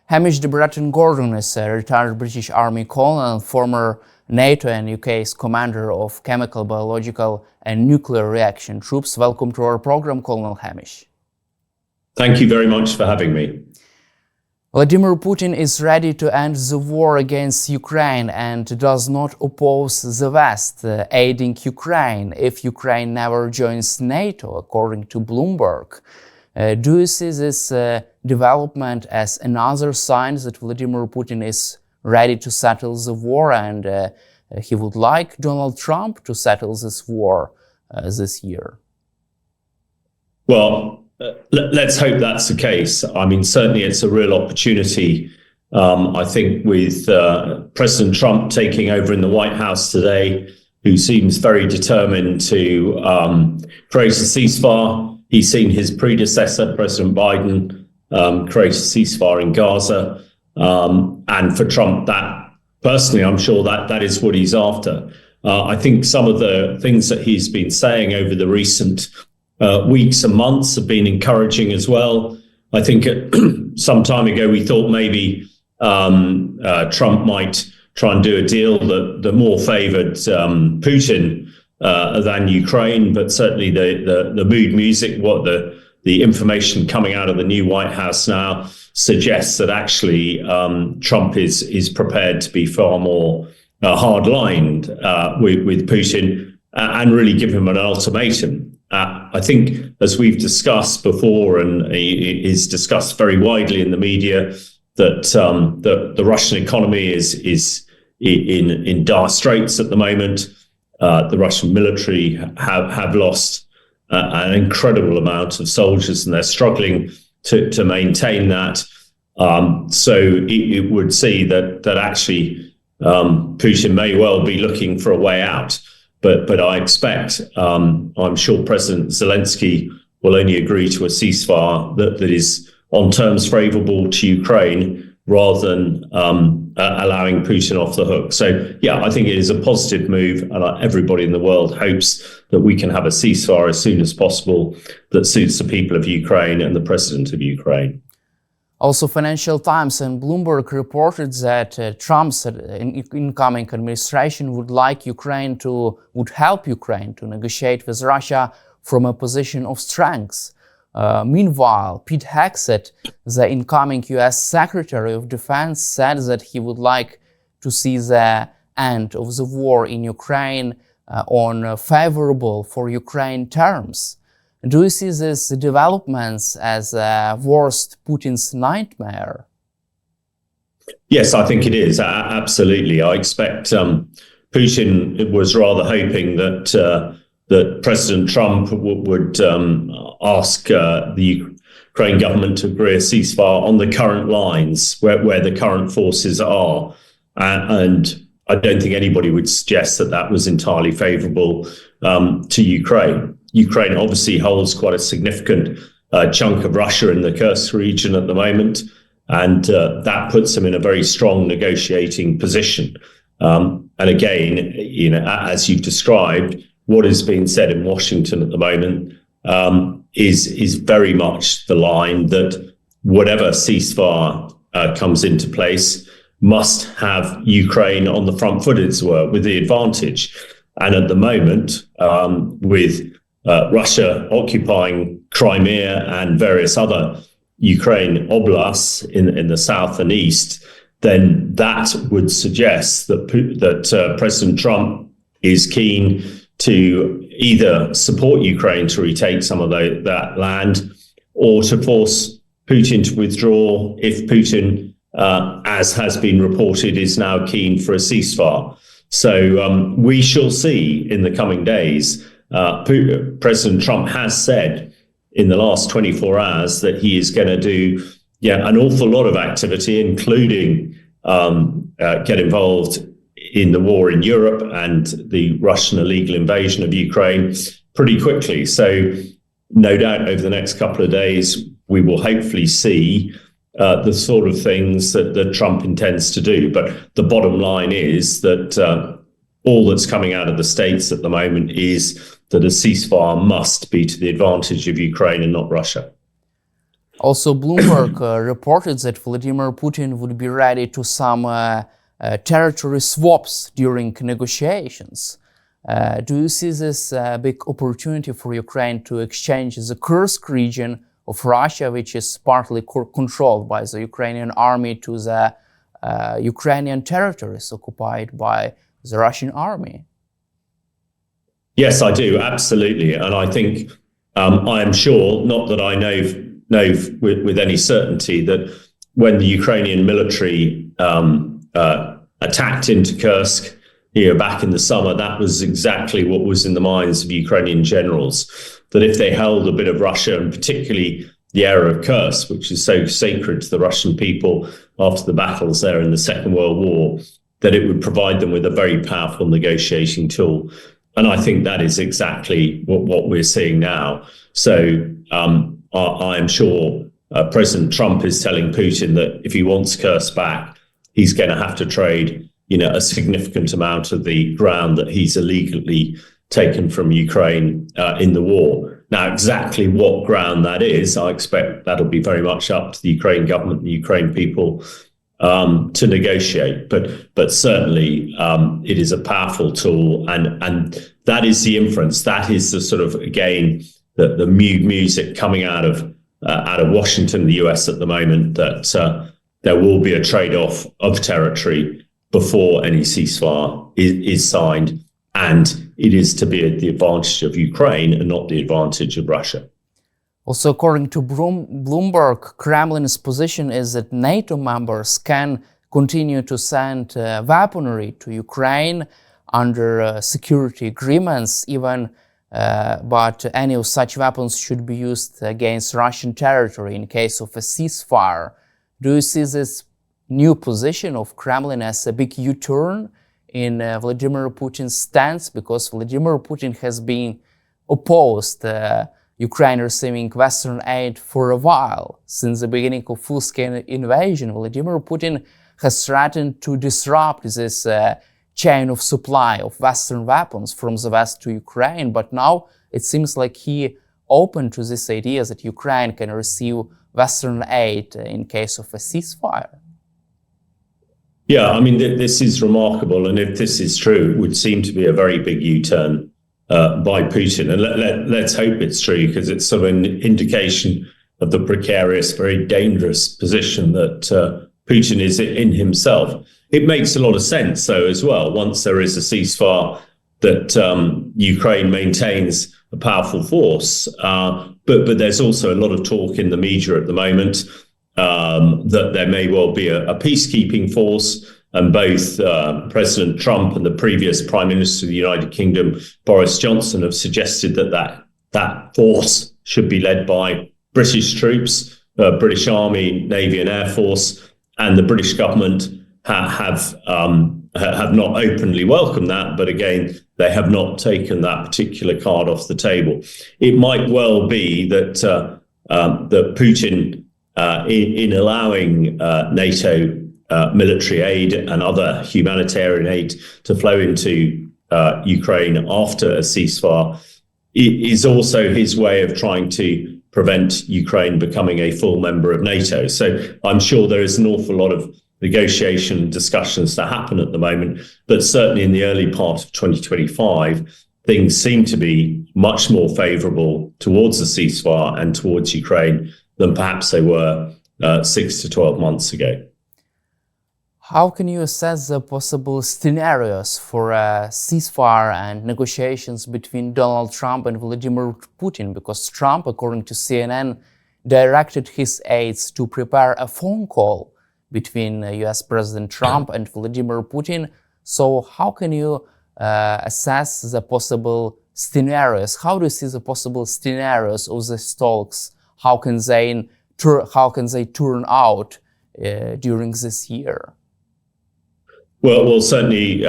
Hamish de Bretton-Gordon is a retired British Army colonel and former NATO and UK's commander of chemical, biological and nuclear reaction troops. Welcome to our program, Colonel Hamish. Thank you very much for having me. Vladimir Putin is ready to end the war against Ukraine and does not oppose the West aiding Ukraine if Ukraine never joins NATO, according to Bloomberg. Do you see this development as another sign that Vladimir Putin is ready to settle the war and he would like Donald Trump to settle this war this year? Well, let's hope that's the case. I mean, certainly it's a real opportunity. I think with President Trump taking over in the White House today, who seems very determined to create a ceasefire. He's seen his predecessor, President Biden, create a ceasefire in Gaza. And for Trump, that personally, I'm sure that is what he's after. I think some of the things that he's been saying over the recent weeks and months have been encouraging as well. I think some time ago, we thought maybe Trump might try and do a deal that more favored Putin than Ukraine, but certainly the mood music, what the information coming out of the new White House now suggests that actually Trump is prepared to be far more hard-lined with Putin and really give him an ultimatum. I think, as we've discussed before, and is discussed very widely in the media, that the Russian economy is in dire straits at the moment. The Russian military have lost an incredible amount of soldiers, and they're struggling to maintain that. So it would see that actually Putin may well be looking for a way out. But I expect, I'm sure President Zelensky will only agree to a ceasefire that is on terms favorable to Ukraine rather than allowing Putin off the hook. So, yeah, I think it is a positive move, and everybody in the world hopes that we can have a ceasefire as soon as possible that suits the people of Ukraine and the president of Ukraine. Also, Financial Times and Bloomberg reported that Trump's incoming administration would help Ukraine to negotiate with Russia from a position of strength. Meanwhile, Pete Hegseth, the incoming U.S. Secretary of Defense, said that he would like to see the end of the war in Ukraine on favorable for Ukraine terms. Do you see these developments as a worst Putin's nightmare? Yes, I think it is. Absolutely. I expect Putin was rather hoping that President Trump would ask the Ukraine government to agree a ceasefire on the current lines where the current forces are. And I don't think anybody would suggest that was entirely favorable to Ukraine. Ukraine obviously holds quite a significant chunk of Russia in the Kursk region at the moment, and that puts them in a very strong negotiating position. And again, as you've described, what is being said in Washington at the moment is very much the line that whatever ceasefire comes into place must have Ukraine on the front foot, as it were, with the advantage. And at the moment, with Russia occupying Crimea and various other Ukraine oblasts in the south and east, then that would suggest that President Trump is keen to either support Ukraine to retake some of that land or to force Putin to withdraw if Putin, as has been reported, is now keen for a ceasefire. So we shall see in the coming days. President Trump has said in the last 24 hours that he is going to do an awful lot of activity, including get involved in the war in Europe and the Russian illegal invasion of Ukraine pretty quickly. So no doubt over the next couple of days, we will hopefully see the sort of things that Trump intends to do. But the bottom line is that all that's coming out of the States at the moment is that a ceasefire must be to the advantage of Ukraine and not Russia. Also, Bloomberg reported that Vladimir Putin would be ready to some territory swaps during negotiations. Do you see this big opportunity for Ukraine to exchange the Kursk region of Russia, which is partly controlled by the Ukrainian army, to the Ukrainian territories occupied by the Russian army? Yes, I do, absolutely. And I think I am sure, not that I know with any certainty, that when the Ukrainian military attacked into Kursk back in the summer, that was exactly what was in the minds of Ukrainian generals, that if they held a bit of Russia, and particularly the area of Kursk, which is so sacred to the Russian people after the battles there in the Second World War, that it would provide them with a very powerful negotiating tool. And I think that is exactly what we're seeing now. So I am sure President Trump is telling Putin that if he wants Kursk back, he's going to have to trade, a significant amount of the ground that he's illegally taken from Ukraine in the war. Now, exactly what ground that is, I expect that'll be very much up to the Ukraine government, the Ukraine people to negotiate. But certainly it is a powerful tool, and that is the inference. That is the sort of, again, the music coming out of Washington, the US at the moment, that there will be a trade-off of territory before any ceasefire is signed, and it is to be at the advantage of Ukraine and not the advantage of Russia. Also, according to Bloomberg, Kremlin's position is that NATO members can continue to send weaponry to Ukraine under security agreements, but any of such weapons should be used against Russian territory in case of a ceasefire. Do you see this new position of Kremlin as a big U-turn in Vladimir Putin's stance? Because Vladimir Putin has been opposed Ukraine receiving Western aid for a while. Since the beginning of full-scale invasion, Vladimir Putin has threatened to disrupt this chain of supply of Western weapons from the West to Ukraine. But now it seems like he open to this idea that Ukraine can receive Western aid in case of a ceasefire. Yeah, I mean, this is remarkable. And if this is true, it would seem to be a very big U-turn by Putin. And let's hope it's true, because it's sort of an indication of the precarious, very dangerous position that Putin is in himself. It makes a lot of sense, though, as well, once there is a ceasefire, that Ukraine maintains a powerful force. But there's also a lot of talk in the media at the moment that there may well be a peacekeeping force. And both President Trump and the previous Prime Minister of the United Kingdom, Boris Johnson, have suggested that force should be led by British troops, British Army, Navy and Air Force. And the British government have not openly welcomed that. But again, they have not taken that particular card off the table. It might well be that that Putin, in allowing NATO military aid and other humanitarian aid to flow into Ukraine after a ceasefire, is also his way of trying to prevent Ukraine becoming a full member of NATO. So I'm sure there is an awful lot of negotiation discussions that happen at the moment, but certainly in the early part of 2025, things seem to be much more favorable towards a ceasefire and towards Ukraine than perhaps they were 6 to 12 months ago. How can you assess the possible scenarios for a ceasefire and negotiations between Donald Trump and Vladimir Putin? Because Trump, according to CNN, directed his aides to prepare a phone call between US President Trump and Vladimir Putin. So how can you assess the possible scenarios? How do you see the possible scenarios of these talks? How can they turn out during this year? Well, certainly,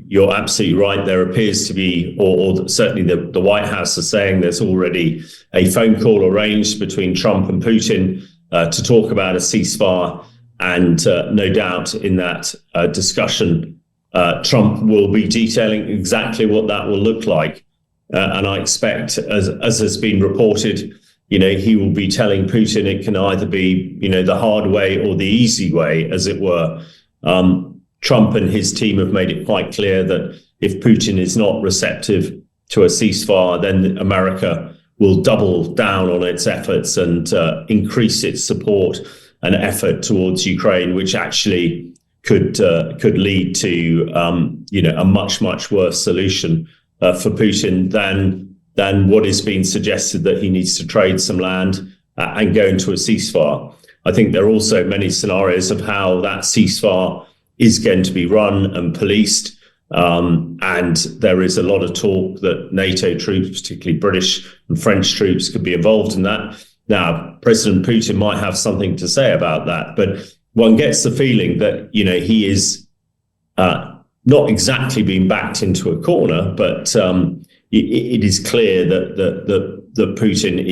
you're absolutely right. There appears to be, or certainly the White House is saying there's already a phone call arranged between Trump and Putin to talk about a ceasefire. And no doubt in that discussion, Trump will be detailing exactly what that will look like. And I expect, as has been reported, he will be telling Putin it can either be, the hard way or the easy way, as it were. Trump and his team have made it quite clear that if Putin is not receptive to a ceasefire, then America will double down on its efforts and increase its support and effort towards Ukraine, which actually could lead to a much worse solution for Putin than what is being suggested, that he needs to trade some land and go into a ceasefire. I think there are also many scenarios of how that ceasefire is going to be run and policed. And there is a lot of talk that NATO troops, particularly British and French troops, could be involved in that. Now, President Putin might have something to say about that, but one gets the feeling that, he is not exactly being backed into a corner, but it is clear that Putin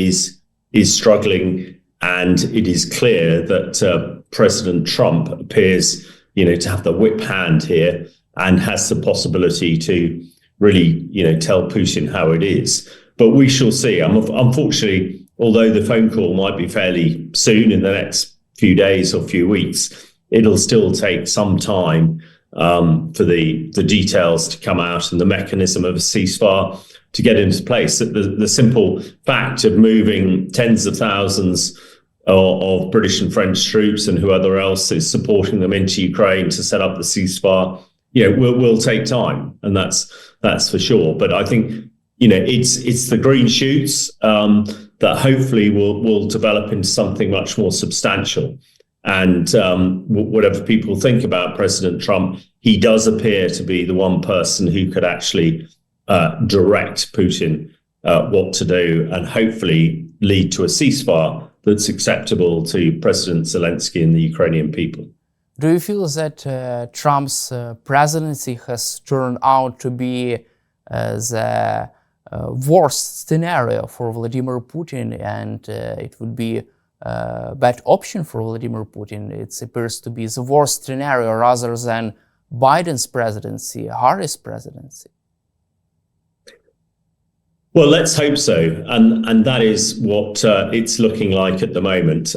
is struggling, and it is clear that President Trump appears, to have the whip hand here and has the possibility to really, tell Putin how it is. But we shall see. Unfortunately, although the phone call might be fairly soon, in the next few days or few weeks, it'll still take some time for the details to come out and the mechanism of a ceasefire to get into place. The simple fact of moving tens of thousands of British and French troops and whoever else is supporting them into Ukraine to set up the ceasefire, will take time, and that's for sure. But I think it's the green shoots that hopefully will develop into something much more substantial. And whatever people think about President Trump, he does appear to be the one person who could actually direct Putin what to do, and hopefully lead to a ceasefire that's acceptable to President Zelensky and the Ukrainian people. Do you feel that Trump's presidency has turned out to be the worst scenario for Vladimir Putin, and it would be a bad option for Vladimir Putin? It appears to be the worst scenario rather than Biden's presidency, Harris' presidency. Well, let's hope so, and that is what it's looking like at the moment.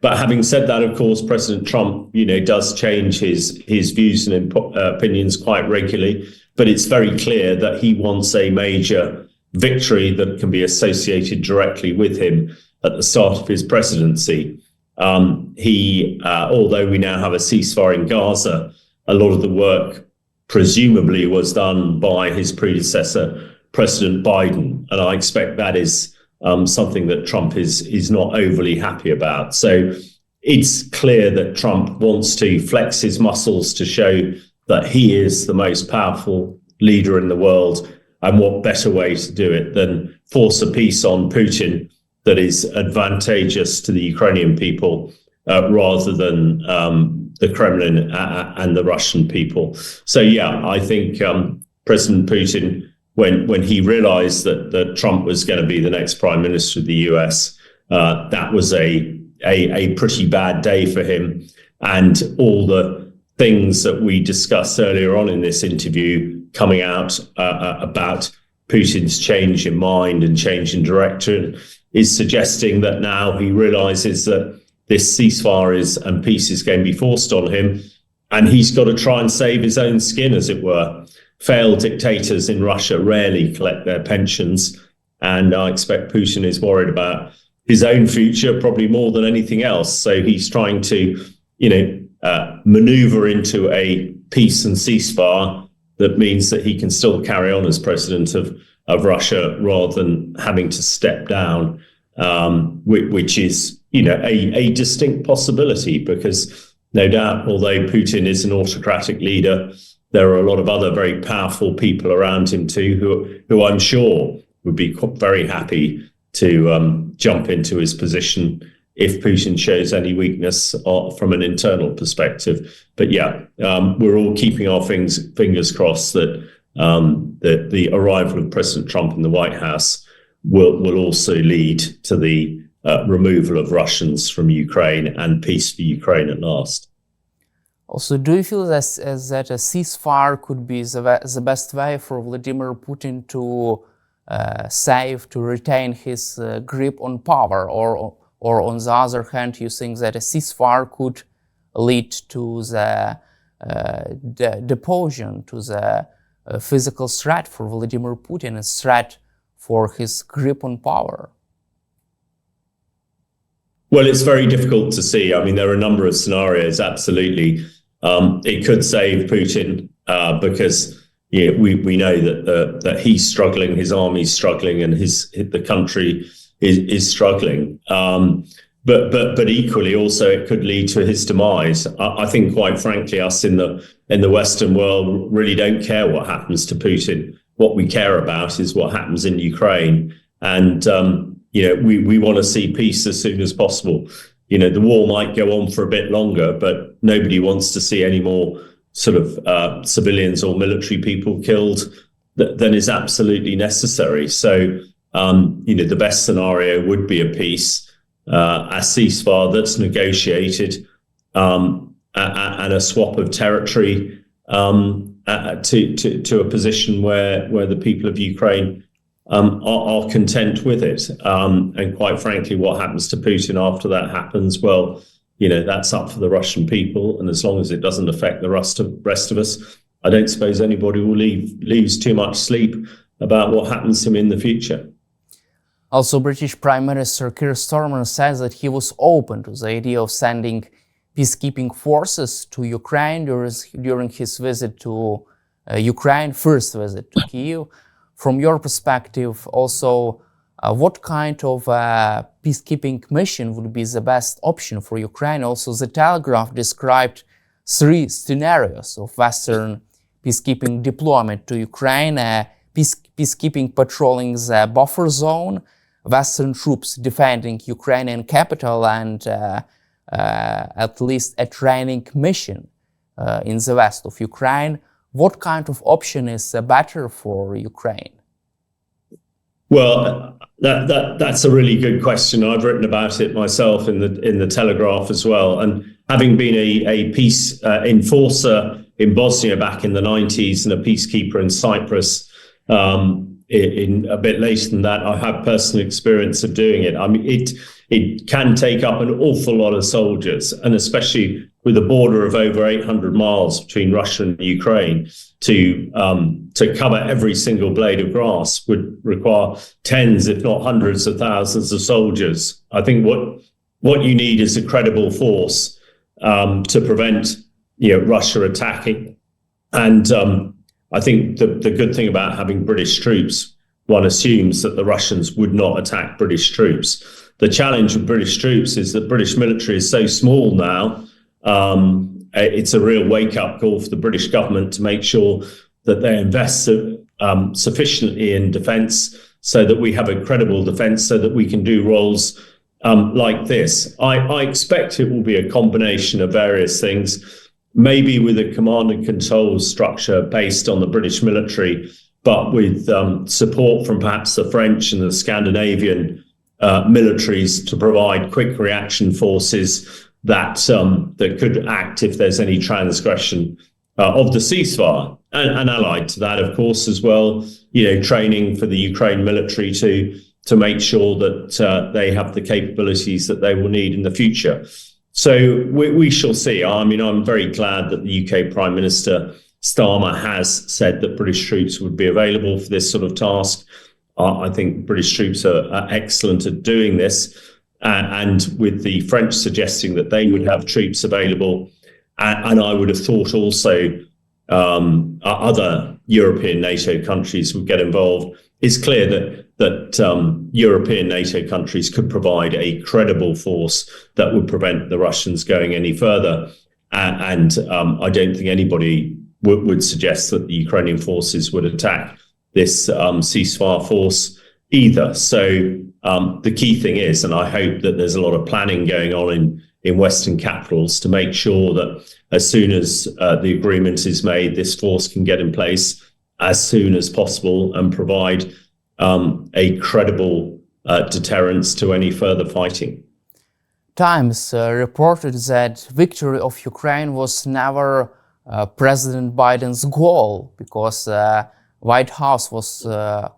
But having said that, of course, President Trump, does change his views and opinions quite regularly. But it's very clear that he wants a major victory that can be associated directly with him at the start of his presidency. Although we now have a ceasefire in Gaza, a lot of the work presumably was done by his predecessor, President Biden, and I expect that is something that Trump is not overly happy about. So it's clear that Trump wants to flex his muscles to show that he is the most powerful leader in the world, and what better way to do it than force a peace on Putin that is advantageous to the Ukrainian people rather than the Kremlin and the Russian people. So yeah, I think President Putin, when he realized that Trump was going to be the next prime minister of the US, that was a pretty bad day for him. And all the things that we discussed earlier on in this interview coming out about Putin's change in mind and change in direction is suggesting that now he realizes that this ceasefire and peace is going to be forced on him, and he's got to try and save his own skin, as it were. Failed dictators in Russia rarely collect their pensions, and I expect Putin is worried about his own future probably more than anything else. So he's trying to, maneuver into a peace and ceasefire that means that he can still carry on as president of Russia rather than having to step down, which is, a distinct possibility, because no doubt, although Putin is an autocratic leader, there are a lot of other very powerful people around him too, who I'm sure would be very happy to jump into his position if Putin shows any weakness from an internal perspective. But yeah, we're all keeping our fingers crossed that the arrival of President Trump in the White House will also lead to the removal of Russians from Ukraine and peace for Ukraine at last. Also, do you feel that a ceasefire could be the best way for Vladimir Putin to safe to retain his grip on power, or on the other hand, you think that a ceasefire could lead to the deposition, to the physical threat for Vladimir Putin, a threat for his grip on power? Well, it's very difficult to see. I mean, there are a number of scenarios, absolutely. It could save Putin because we know that he's struggling, his army's struggling, and the country is struggling. But equally, also, it could lead to his demise. I think, quite frankly, us in the Western world really don't care what happens to Putin. What we care about is what happens in Ukraine, and we want to see peace as soon as possible. The war might go on for a bit longer, but nobody wants to see any more sort of civilians or military people killed than is absolutely necessary. So, the best scenario would be a peace, a ceasefire that's negotiated, and a swap of territory to a position where the people of Ukraine are content with it. And quite frankly, what happens to Putin after that happens, well, that's up for the Russian people. And as long as it doesn't affect the rest of us, I don't suppose anybody will lose too much sleep about what happens to him in the future. Also, British Prime Minister Keir Starmer says that he was open to the idea of sending peacekeeping forces to Ukraine during his visit to Ukraine, first visit to Kyiv. From your perspective, also, what kind of peacekeeping mission would be the best option for Ukraine? Also, The Telegraph described 3 scenarios of Western peacekeeping deployment to Ukraine: peacekeeping patrolling the buffer zone, Western troops defending Ukrainian capital, and at least a training mission in the west of Ukraine. What kind of option is better for Ukraine? Well, that's a really good question. I've written about it myself in the Telegraph as well. And having been a peace enforcer in Bosnia back in the 90s and a peacekeeper in Cyprus in a bit later than that, I have personal experience of doing it. I mean, it can take up an awful lot of soldiers, and especially with a border of over 800 miles between Russia and Ukraine, to cover every single blade of grass would require tens, if not hundreds of thousands of soldiers. I think what you need is a credible force to prevent Russia attacking. And I think the good thing about having British troops, one assumes that the Russians would not attack British troops. The challenge with British troops is that British military is so small now. It's a real wake-up call for the British government to make sure that they invest sufficiently in defence so that we have a credible defence, so that we can do roles like this. I expect it will be a combination of various things, maybe with a command and control structure based on the British military, but with support from perhaps the French and the Scandinavian militaries to provide quick reaction forces that could act if there's any transgression of the ceasefire. And allied to that, of course, as well, training for the Ukraine military to make sure that they have the capabilities that they will need in the future. So we shall see. I mean, I'm very glad that the UK Prime Minister Starmer has said that British troops would be available for this sort of task. I think British troops are excellent at doing this. And with the French suggesting that they would have troops available, and I would have thought also other European NATO countries would get involved, it's clear that European NATO countries could provide a credible force that would prevent the Russians going any further. And I don't think anybody would suggest that the Ukrainian forces would attack this ceasefire force either. So the key thing is, and I hope that there's a lot of planning going on in Western capitals to make sure that as soon as the agreement is made, this force can get in place as soon as possible and provide a credible deterrence to any further fighting. Times reported that victory of Ukraine was never President Biden's goal, because White House was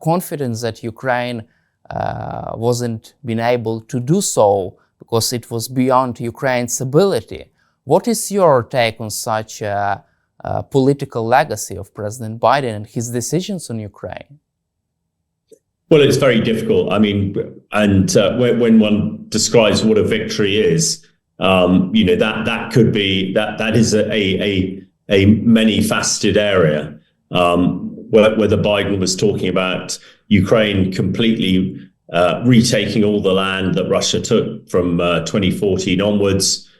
confident that Ukraine wasn't been able to do so because it was beyond Ukraine's ability. What is your take on such a political legacy of President Biden and his decisions on Ukraine? Well, it's very difficult. I mean, and when one describes what a victory is, that could be that is a many-faceted area. Whether Biden was talking about Ukraine completely retaking all the land that Russia took from 2014 onwards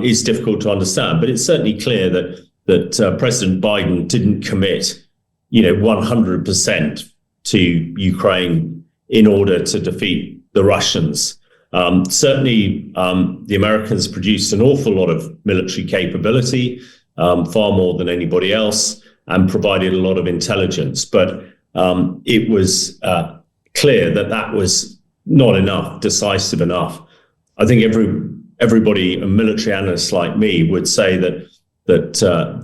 is difficult to understand. But it's certainly clear that President Biden didn't commit, 100% to Ukraine in order to defeat the Russians. Certainly, the Americans produced an awful lot of military capability, far more than anybody else, and provided a lot of intelligence. But it was clear that was not enough, decisive enough. I think everybody, military analysts like me, would say that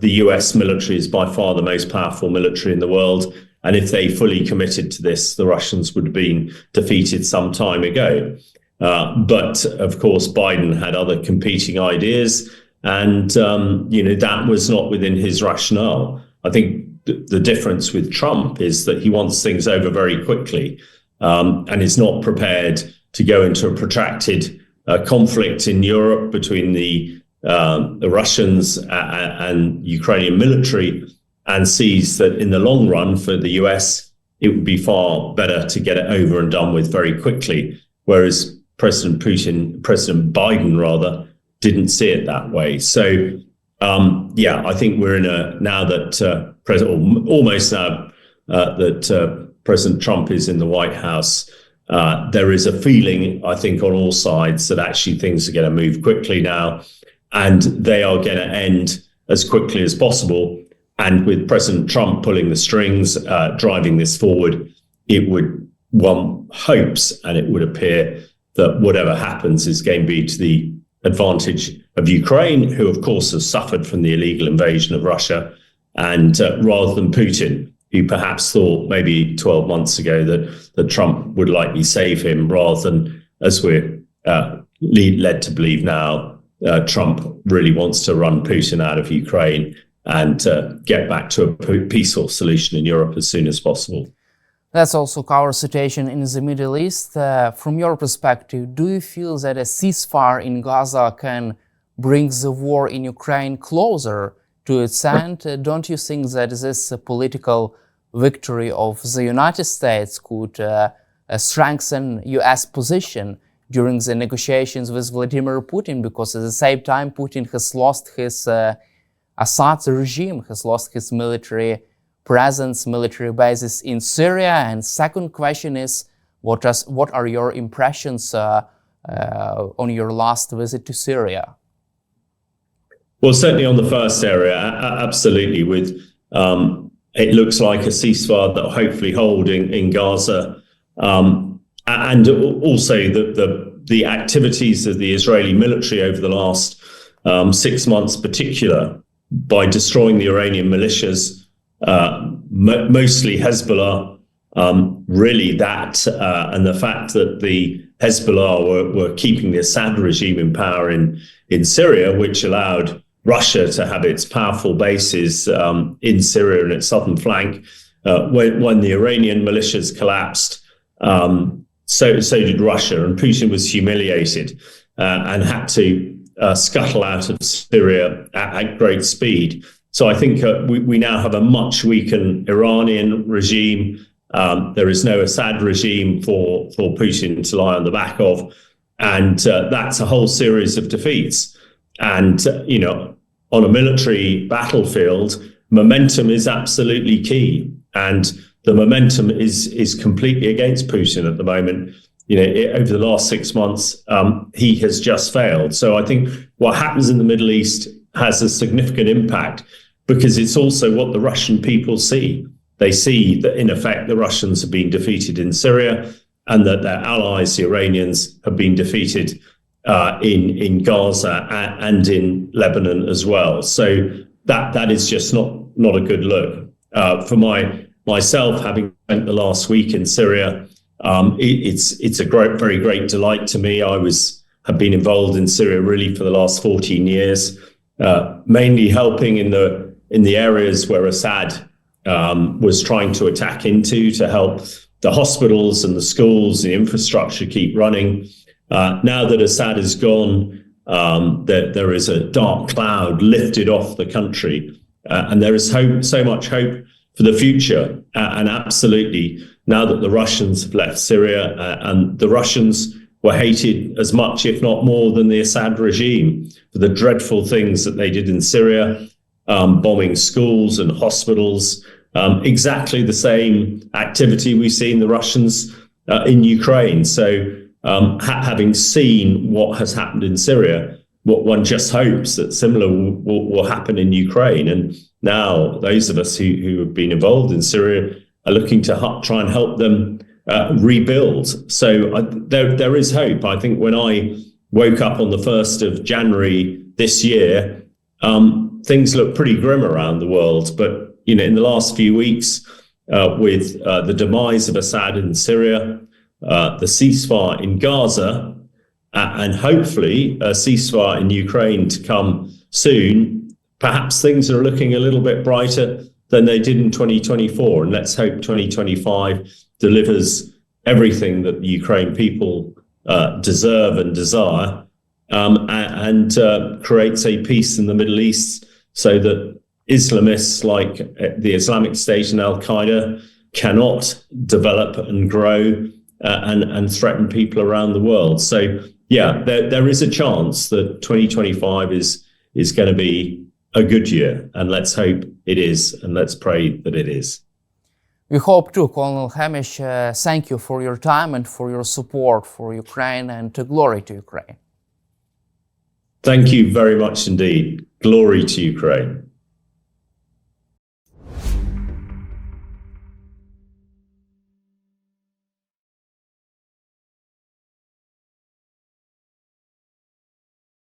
the US military is by far the most powerful military in the world. And if they fully committed to this, the Russians would have been defeated some time ago. But of course, Biden had other competing ideas, and that was not within his rationale. I think the difference with Trump is that he wants things over very quickly, and is not prepared to go into a protracted conflict in Europe between the Russians and Ukrainian military, and sees that in the long run for the US, it would be far better to get it over and done with very quickly. Whereas President Biden rather, didn't see it that way. So, I think we're in now that President Trump is in the White House, there is a feeling, I think, on all sides that actually things are going to move quickly now, and they are going to end as quickly as possible. And with President Trump pulling the strings, driving this forward, one hopes, and it would appear that whatever happens is going to be to the advantage of Ukraine, who, of course, has suffered from the illegal invasion of Russia, and rather than Putin, who perhaps thought maybe 12 months ago that Trump would likely save him, rather than, as we're led to believe now, Trump really wants to run Putin out of Ukraine and get back to a peaceful solution in Europe as soon as possible. That's also our situation in the Middle East. From your perspective, do you feel that a ceasefire in Gaza can bring the war in Ukraine closer to its end? Don't you think that this political victory of the United States could strengthen US position during the negotiations with Vladimir Putin? Because at the same time, Putin has lost his Assad's regime, has lost his military presence, military bases in Syria. And second question is, what are your impressions on your last visit to Syria? Well, certainly on the first area, absolutely. With it looks like a ceasefire that will hopefully hold in Gaza, and also the activities of the Israeli military over the last 6 months, particular, by destroying the Iranian militias, mostly Hezbollah, really that, and the fact that the Hezbollah were keeping the Assad regime in power in Syria, which allowed Russia to have its powerful bases in Syria and its southern flank. When the Iranian militias collapsed, so did Russia, and Putin was humiliated and had to scuttle out of Syria at great speed. So I think we now have a much weakened Iranian regime. There is no Assad regime for Putin to lie on the back of. And that's a whole series of defeats. And, on a military battlefield, momentum is absolutely key. And the momentum is completely against Putin at the moment. Over the last 6 months, he has just failed. So I think what happens in the Middle East has a significant impact, because it's also what the Russian people see. They see that, in effect, the Russians have been defeated in Syria, and that their allies, the Iranians, have been defeated in Gaza and in Lebanon as well. So that is just not a good look. For my myself, having spent the last week in Syria, it's a very great delight to me. Have been involved in Syria really for the last 14 years, mainly helping in the areas where Assad was trying to attack into, to help the hospitals and the schools, the infrastructure keep running. Now that Assad is gone, there is a dark cloud lifted off the country, and there is hope, so much hope for the future. And absolutely, now that the Russians have left Syria, and the Russians were hated as much, if not more, than the Assad regime for the dreadful things that they did in Syria, bombing schools and hospitals, exactly the same activity we've seen the Russians in Ukraine. So having seen what has happened in Syria, what one just hopes that similar will happen in Ukraine. And now those of us who have been involved in Syria are looking to try and help them rebuild. So there is hope. I think when I woke up on the 1st of January this year, things look pretty grim around the world. But in the last few weeks, with the demise of Assad in Syria, the ceasefire in Gaza, and hopefully a ceasefire in Ukraine to come soon, perhaps things are looking a little bit brighter than they did in 2024. And let's hope 2025 delivers everything that the Ukraine people deserve and desire, and creates a peace in the Middle East so that Islamists like the Islamic State and Al-Qaeda cannot develop and grow and threaten people around the world. So, yeah, there is a chance that 2025 is going to be a good year, and let's hope it is, and let's pray that it is. We hope too, Colonel Hamish. Thank you for your time and for your support for Ukraine, and glory to Ukraine. Thank you very much indeed. Glory to Ukraine.